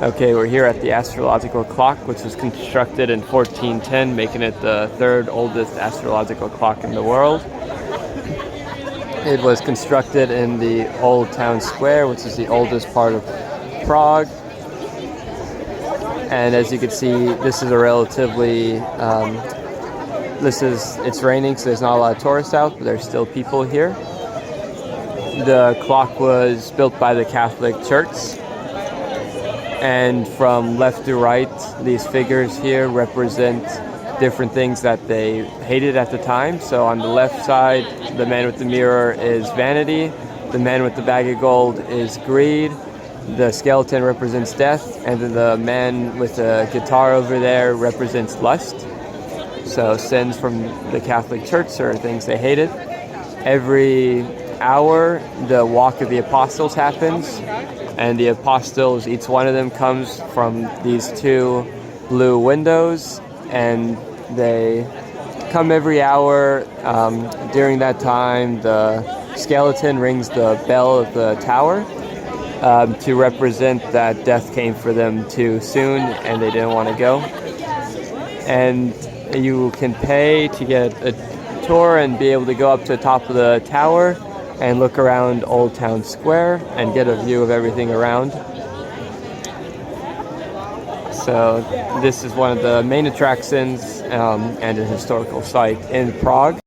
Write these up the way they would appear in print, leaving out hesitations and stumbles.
Okay, we're here at the astrological clock, which was constructed in 1410, making it the third oldest astrological clock in the world. It was constructed in the Old Town Square, which is the oldest part of Prague. And as you can see, this is a relatively, it's raining, so there's not a lot of tourists out, but there's still people here. The clock was built by the Catholic Church. And from left to right, these figures here represent different things that they hated at the time. So on the left side, the man with the mirror is vanity. The man with the bag of gold is greed. The skeleton represents death. And then the man with the guitar over there represents lust. So sins from the Catholic Church are things they hated. Every hour, the walk of the apostles happens. And the apostles, each one of them comes from these two blue windows, and they come every hour. During that time, the skeleton rings the bell of the tower to represent that death came for them too soon and they didn't want to go. And you can pay to get a tour and be able to go up to the top of the tower and look around Old Town Square and get a view of everything around. So this is one of the main attractions and a historical site in Prague.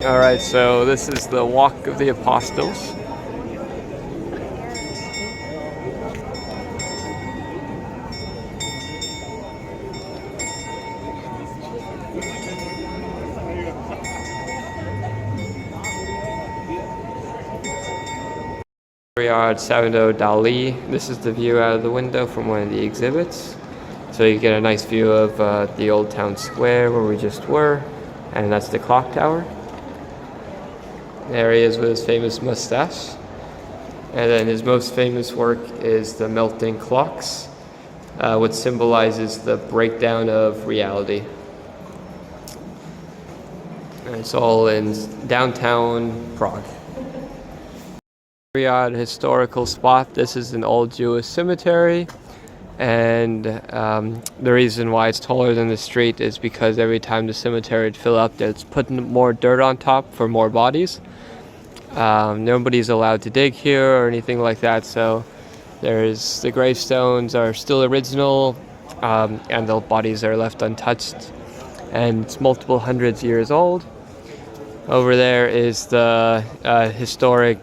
Alright, so this is the Walk of the Apostles. We are at Salvador Dali. This is the view out of the window from one of the exhibits. So you get a nice view of the Old Town Square where we just were, and that's the clock tower. There he is with his famous mustache. And then his most famous work is the melting clocks, which symbolizes the breakdown of reality. And it's all in downtown Prague. We are at a historical spot. This is an old Jewish cemetery, and the reason why it's taller than the street is because every time the cemetery would fill up, it's putting more dirt on top for more bodies. Nobody's allowed to dig here or anything like that, so the gravestones are still original, and the bodies are left untouched, and it's multiple hundreds years old. Over there is the historic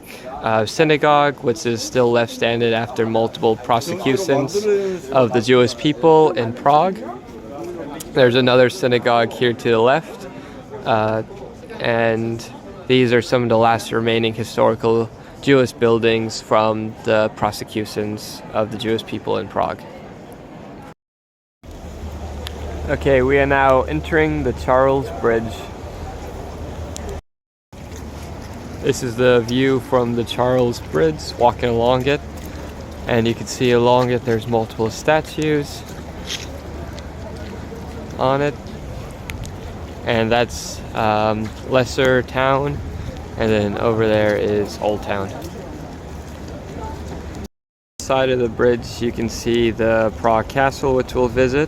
synagogue, which is still left standing after multiple prosecutions of the Jewish people in Prague. There's another synagogue here to the left, and these are some of the last remaining historical Jewish buildings from the prosecutions of the Jewish people in Prague. Okay, we are now entering the Charles Bridge. This is the view from the Charles Bridge, walking along it, and you can see along it there's multiple statues on it, and that's Lesser Town, and then over there is Old Town. Side of the bridge you can see the Prague Castle, which we'll visit,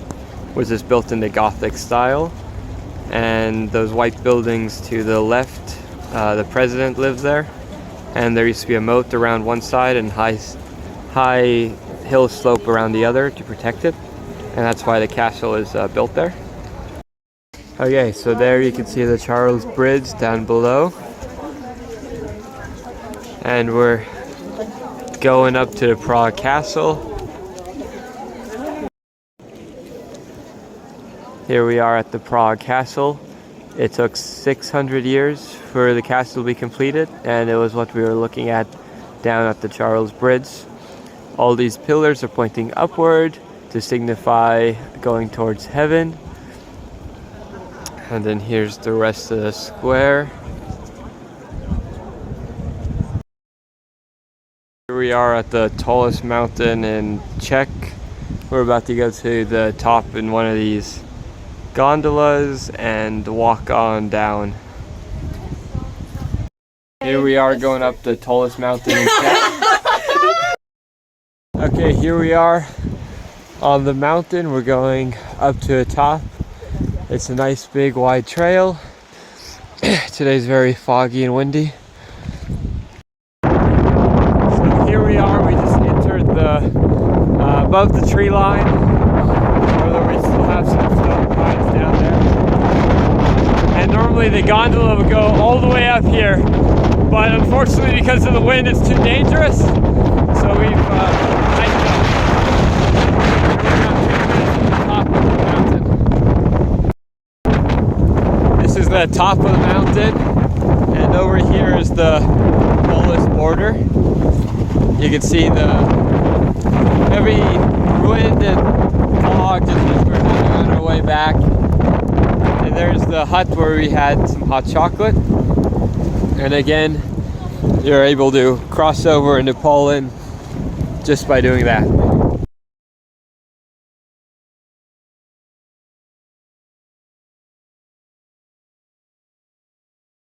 which is built in the Gothic style, and those white buildings to the left, the president lives there, and there used to be a moat around one side and high hill slope around the other to protect it, and that's why the castle is built there. Okay, so there you can see the Charles Bridge down below, and we're going up to the Prague Castle. Here we are at the Prague Castle. It took 600 years for the castle to be completed, and it was what we were looking at down at the Charles Bridge. All these pillars are pointing upward to signify going towards heaven. And then here's the rest of the square. Here we are at the tallest mountain in Czech. We're about to go to the top in one of these gondolas and walk on down. Here we are going up the tallest mountain in Czech. Okay, here we are On the mountain, we're going up to the top. It's a nice big wide trail. Today's very foggy and windy. So here we are, we just entered the above the tree line, although we still have some stone pines down there. And normally the gondola would go all the way up here, but unfortunately because of the wind it's too dangerous, so we've hiked up. This is the top of the mountain, and over here is the Polish border. You can see the heavy wind and fog just as we're heading on our way back. And there's the hut where we had some hot chocolate. And again, you're able to cross over into Poland just by doing that.